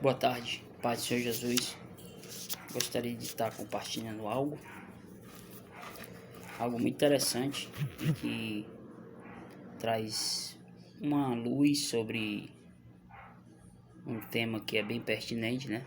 Boa tarde, Pai do Senhor Jesus. Gostaria de estar compartilhando algo muito interessante que traz uma luz sobre um tema que é bem pertinente, né?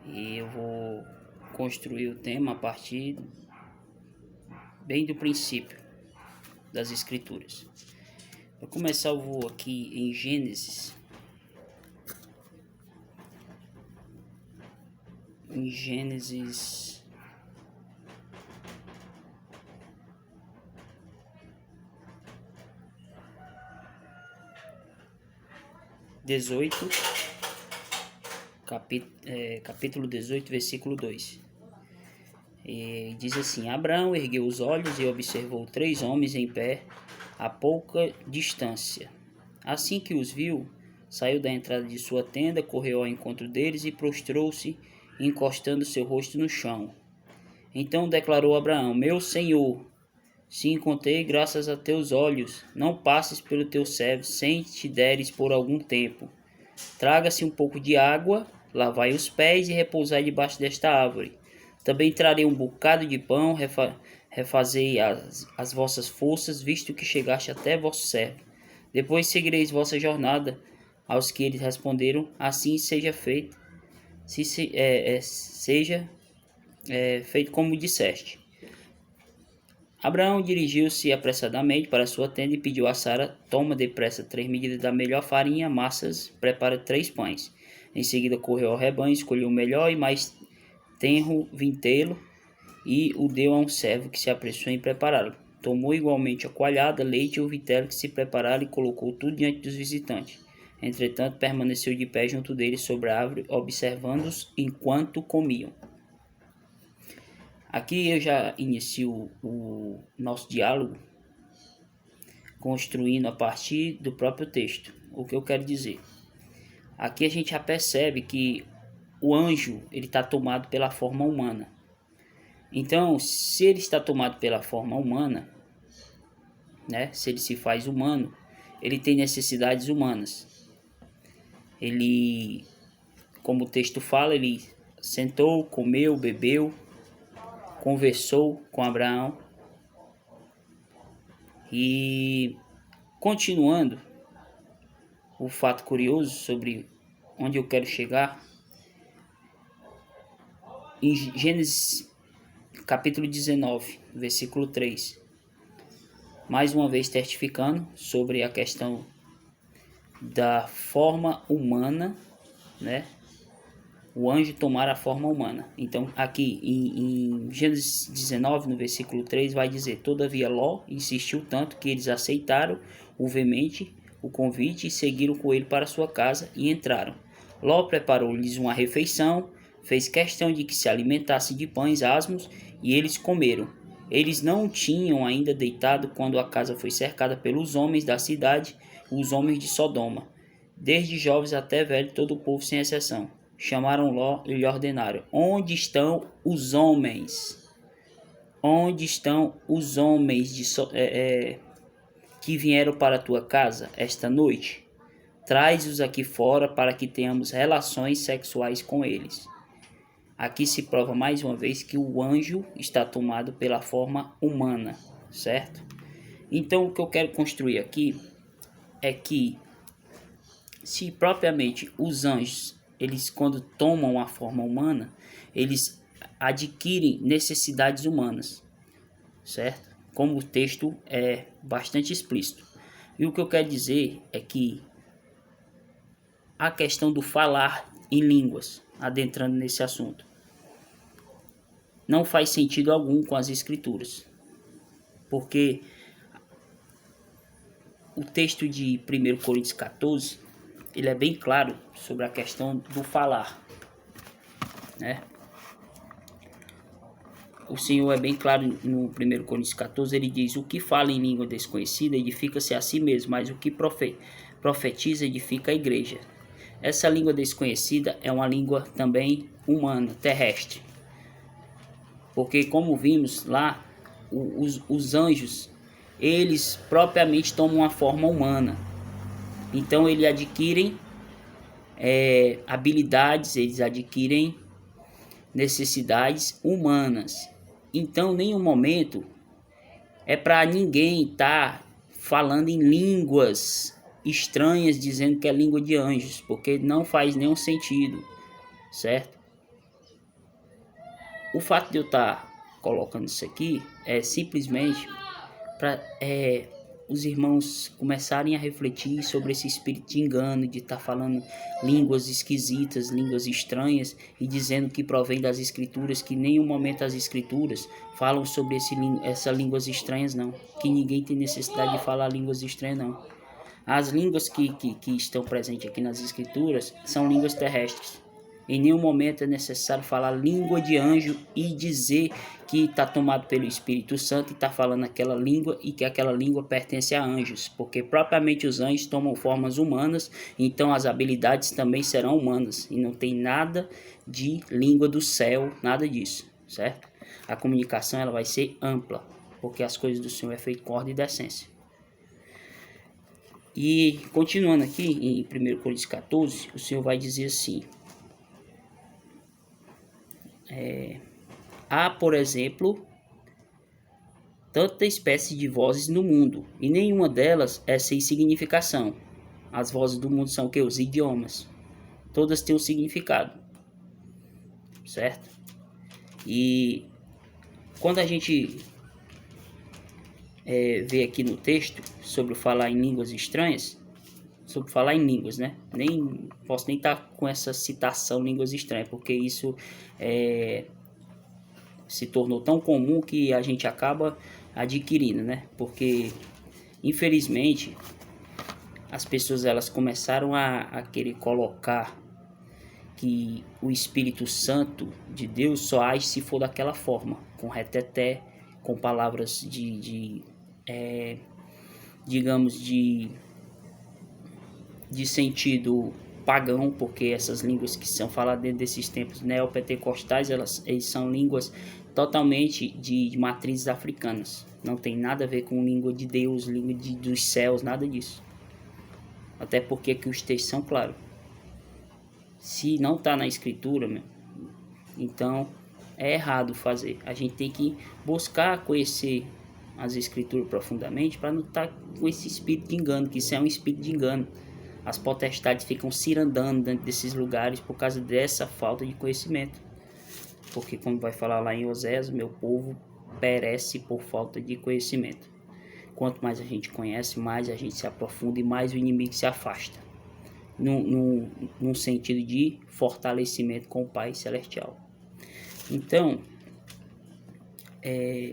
E eu vou construir o tema a partir bem do princípio das Escrituras. Para começar, eu vou aqui em Gênesis 18, capítulo 18, versículo 2. E diz assim: Abraão ergueu os olhos e observou 3 homens em pé a pouca distância. Assim que os viu, saiu da entrada de sua tenda, correu ao encontro deles e prostrou-se, encostando seu rosto no chão. Então declarou Abraão: Meu Senhor, se encontrei graças a teus olhos, não passes pelo teu servo sem te deres por algum tempo. Traga-se um pouco de água, lavai os pés e repousai debaixo desta árvore. Também trarei um bocado de pão, refazei as vossas forças, visto que chegaste até vosso servo. Depois seguireis vossa jornada. Aos que eles responderam: Assim seja feito, seja feito como disseste. Abraão dirigiu-se apressadamente para sua tenda e pediu a Sara: Toma depressa 3 medidas da melhor farinha, massas, prepara 3 pães. Em seguida correu ao rebanho, escolheu o melhor e mais tenro vintelo e o deu a um servo que se apressou em prepará-lo. Tomou igualmente a coalhada, leite e o vitelo que se prepararam e colocou tudo diante dos visitantes. Entretanto, permaneceu de pé junto deles sobre a árvore, observando-os enquanto comiam. Aqui eu já inicio o nosso diálogo construindo a partir do próprio texto. O que eu quero dizer? Aqui a gente já percebe que o anjo ele está tomado pela forma humana. Então, se ele está tomado pela forma humana, né, se ele se faz humano, ele tem necessidades humanas. Ele, como o texto fala, ele sentou, comeu, bebeu, conversou com Abraão. E continuando o fato curioso sobre onde eu quero chegar, em Gênesis capítulo 19, versículo 3, mais uma vez testificando sobre a questão da forma humana, né? O anjo tomar a forma humana. Então aqui em Gênesis 19, no versículo 3, vai dizer: Todavia Ló insistiu tanto que eles aceitaram veemente o convite e seguiram com ele para sua casa e entraram. Ló preparou-lhes uma refeição, fez questão de que se alimentassem de pães asmos e eles comeram. Eles não tinham ainda deitado quando a casa foi cercada pelos homens da cidade, os homens de Sodoma, desde jovens até velhos, todo o povo sem exceção. Chamaram Ló e lhe ordenaram: Onde estão os homens? Onde estão os homens que vieram para a tua casa esta noite? Traz-os aqui fora para que tenhamos relações sexuais com eles. Aqui se prova mais uma vez que o anjo está tomado pela forma humana, certo? Então o que eu quero construir aqui é que, se propriamente os anjos, eles quando tomam a forma humana, eles adquirem necessidades humanas, certo? Como o texto é bastante explícito. E o que eu quero dizer é que a questão do falar em línguas, adentrando nesse assunto, não faz sentido algum com as escrituras. Porque o texto de 1 Coríntios 14, ele é bem claro sobre a questão do falar, né? O Senhor é bem claro no 1 Coríntios 14, ele diz: O que fala em língua desconhecida edifica-se a si mesmo, mas o que profetiza edifica a igreja. Essa língua desconhecida é uma língua também humana, terrestre. Porque como vimos lá, os anjos, eles propriamente tomam uma forma humana. Então eles adquirem habilidades, eles adquirem necessidades humanas. Então, em nenhum momento é para ninguém estar falando em línguas estranhas, dizendo que é língua de anjos, porque não faz nenhum sentido, certo? O fato de eu estar colocando isso aqui é simplesmente para os irmãos começarem a refletir sobre esse espírito de engano, de estar falando línguas esquisitas, línguas estranhas, e dizendo que provém das escrituras, que em nenhum momento as escrituras falam sobre essas línguas estranhas, não. Que ninguém tem necessidade de falar línguas estranhas, não. As línguas que estão presentes aqui nas escrituras são línguas terrestres. Em nenhum momento é necessário falar língua de anjo e dizer que está tomado pelo Espírito Santo e está falando aquela língua e que aquela língua pertence a anjos, porque propriamente os anjos tomam formas humanas, então as habilidades também serão humanas e não tem nada de língua do céu, nada disso, certo? A comunicação ela vai ser ampla, porque as coisas do Senhor é feito com ordem e decência. E continuando aqui em 1 Coríntios 14, o Senhor vai dizer assim: há, por exemplo, tanta espécie de vozes no mundo, e nenhuma delas é sem significação. As vozes do mundo são o que? Os idiomas. Todas têm um significado, certo? E quando a gente vê aqui no texto sobre falar em línguas estranhas, sobre falar em línguas, né? Nem posso nem estar com essa citação línguas estranhas, porque isso se tornou tão comum que a gente acaba adquirindo, né? Porque infelizmente as pessoas elas começaram a querer colocar que o Espírito Santo de Deus só age se for daquela forma, com reteté, com palavras digamos de sentido pagão, porque essas línguas que são faladas dentro desses tempos neopentecostais, elas são línguas totalmente de matrizes africanas. Não tem nada a ver com língua de Deus, língua dos céus, nada disso. Até porque aqui os textos são claros. Se não está na escritura, então é errado fazer. A gente tem que buscar conhecer as escrituras profundamente para não estar com esse espírito de engano, que isso é um espírito de engano. As potestades ficam cirandando dentro desses lugares por causa dessa falta de conhecimento. Porque como vai falar lá em Oséias, meu povo perece por falta de conhecimento. Quanto mais a gente conhece, mais a gente se aprofunda e mais o inimigo se afasta. Num sentido de fortalecimento com o Pai Celestial. Então,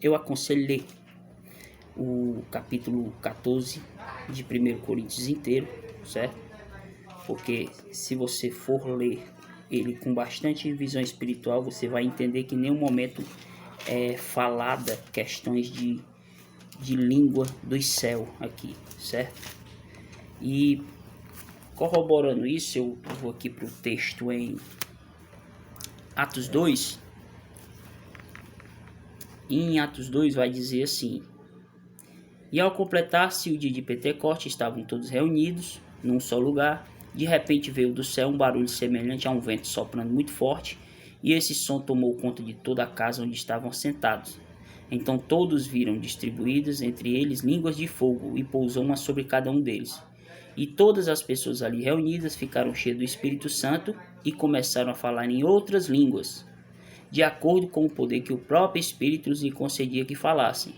eu aconselho ler o capítulo 14 de 1 Coríntios inteiro, certo? Porque se você for ler ele com bastante visão espiritual, você vai entender que em nenhum momento é falada questões de língua do céu aqui, certo? E corroborando isso, eu vou aqui para o texto em Atos 2. E em Atos 2 vai dizer assim: e ao completar-se o dia de Pentecostes, estavam todos reunidos num só lugar. De repente veio do céu um barulho semelhante a um vento soprando muito forte, e esse som tomou conta de toda a casa onde estavam sentados. Então todos viram distribuídas entre eles línguas de fogo, e pousou uma sobre cada um deles. E todas as pessoas ali reunidas ficaram cheias do Espírito Santo e começaram a falar em outras línguas, de acordo com o poder que o próprio Espírito lhes concedia que falassem.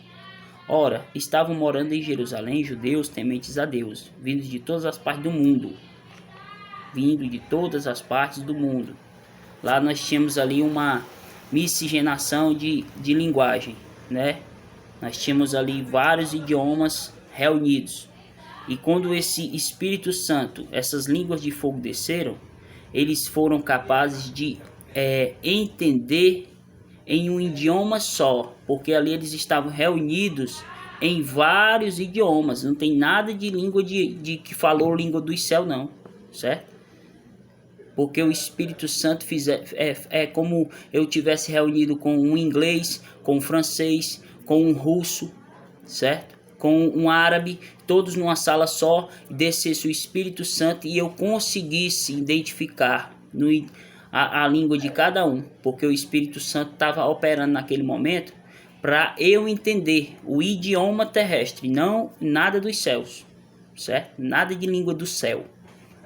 Ora, estavam morando em Jerusalém judeus tementes a Deus, vindos de todas as partes do mundo. Lá nós tínhamos ali uma miscigenação de linguagem, né? Nós tínhamos ali vários idiomas reunidos. E quando esse Espírito Santo, essas línguas de fogo desceram, eles foram capazes de entender em um idioma só, porque ali eles estavam reunidos em vários idiomas. Não tem nada de língua de que falou língua do céu, não, certo? Porque o Espírito Santo é como eu tivesse reunido com um inglês, com um francês, com um russo, certo? com um árabe, todos numa sala só, descesse o Espírito Santo e eu conseguisse identificar a língua de cada um, porque o Espírito Santo estava operando naquele momento para eu entender o idioma terrestre, não nada dos céus, certo? Nada de língua do céu,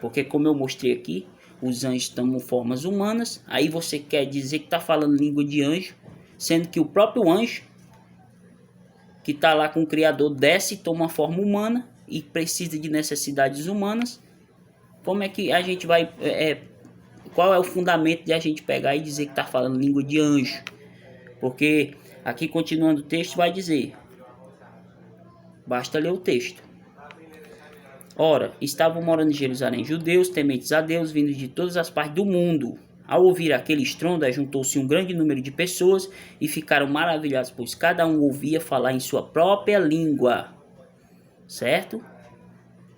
porque como eu mostrei aqui, os anjos tomam formas humanas, aí você quer dizer que está falando língua de anjo, sendo que o próprio anjo, que está lá com o Criador, desce e toma uma forma humana e precisa de necessidades humanas. Como é que a gente vai... qual é o fundamento de a gente pegar e dizer que está falando língua de anjo? Porque aqui, continuando o texto, vai dizer... Basta ler o texto. Ora, estavam morando em Jerusalém judeus, tementes a Deus, vindos de todas as partes do mundo. Ao ouvir aquele estrondo, juntou-se um grande número de pessoas e ficaram maravilhados, pois cada um ouvia falar em sua própria língua. Certo?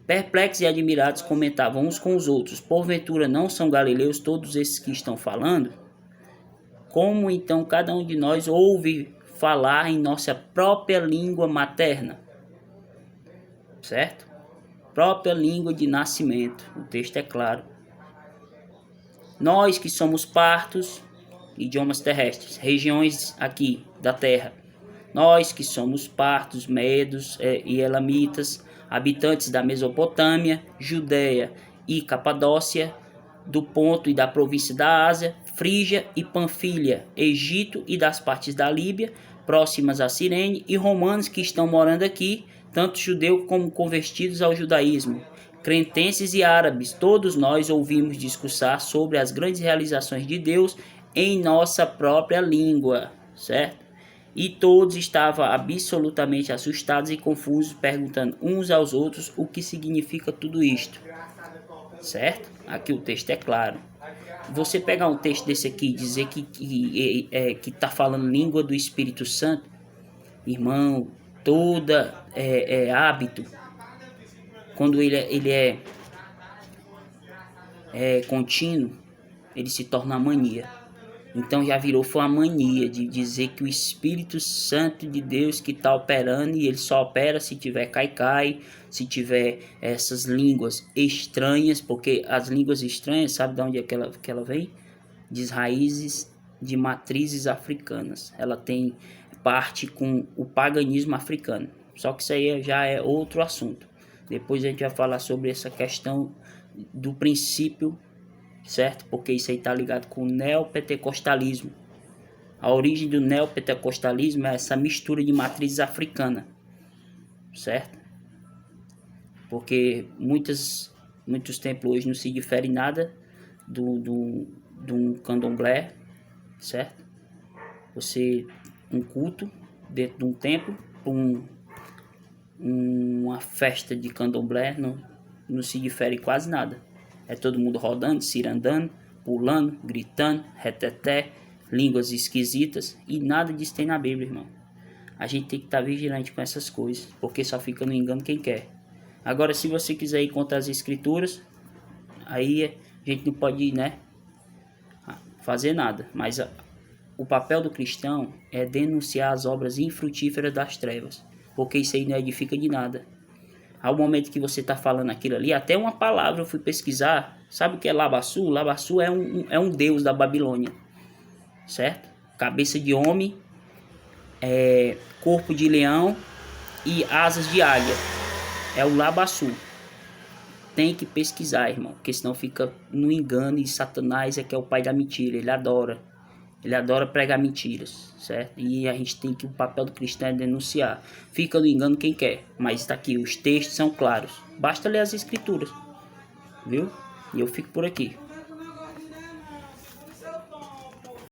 Perplexos e admirados comentavam uns com os outros: porventura não são galileus todos esses que estão falando? Como então cada um de nós ouve falar em nossa própria língua materna? Certo? Própria língua de nascimento. O texto é claro. Nós que somos partos, idiomas terrestres, regiões aqui da terra. Nós que somos partos, medos e elamitas, habitantes da Mesopotâmia, Judéia e Capadócia, do Ponto e da província da Ásia, Frígia e Panfilha, Egito e das partes da Líbia, próximas a Cirene, e romanos que estão morando aqui, tanto judeus como convertidos ao judaísmo, cretenses e árabes, todos nós ouvimos discursar sobre as grandes realizações de Deus em nossa própria língua, certo? E todos estavam absolutamente assustados e confusos, perguntando uns aos outros o que significa tudo isto, certo? Aqui o texto é claro. Você pegar um texto desse aqui e dizer que está falando língua do Espírito Santo, irmão, toda hábito, quando ele é contínuo, ele se torna mania. Então já foi uma mania de dizer que o Espírito Santo de Deus que está operando, e ele só opera se tiver caicai, se tiver essas línguas estranhas, porque as línguas estranhas, sabe de onde é que ela vem? De raízes de matrizes africanas. Ela tem parte com o paganismo africano. Só que isso aí já é outro assunto. Depois a gente vai falar sobre essa questão do princípio, certo? Porque isso aí está ligado com o neopentecostalismo. A origem do neopentecostalismo é essa mistura de matrizes africanas, certo? Porque muitos templos hoje não se diferem nada de um candomblé, certo? Você, um culto dentro de um templo, uma festa de candomblé, não se difere quase nada. É todo mundo rodando, cirandando, pulando, gritando, reteté, línguas esquisitas, e nada disso tem na Bíblia, irmão. A gente tem que estar vigilante com essas coisas, porque só fica no engano quem quer. Agora, se você quiser ir contra as escrituras, aí a gente não pode, fazer nada. Mas o papel do cristão é denunciar as obras infrutíferas das trevas, porque isso aí não edifica de nada. Ao momento que você está falando aquilo ali, até uma palavra eu fui pesquisar. Sabe o que é Labassu? Labassu é um deus da Babilônia, certo? Cabeça de homem, corpo de leão e asas de águia. É o Labassu. Tem que pesquisar, irmão, porque senão fica no engano, e Satanás é que é o pai da mentira. Ele adora pregar mentiras, certo? E a gente tem que, o papel do cristão é denunciar. Fica no engano quem quer, mas está aqui, os textos são claros. Basta ler as escrituras, viu? E eu fico por aqui.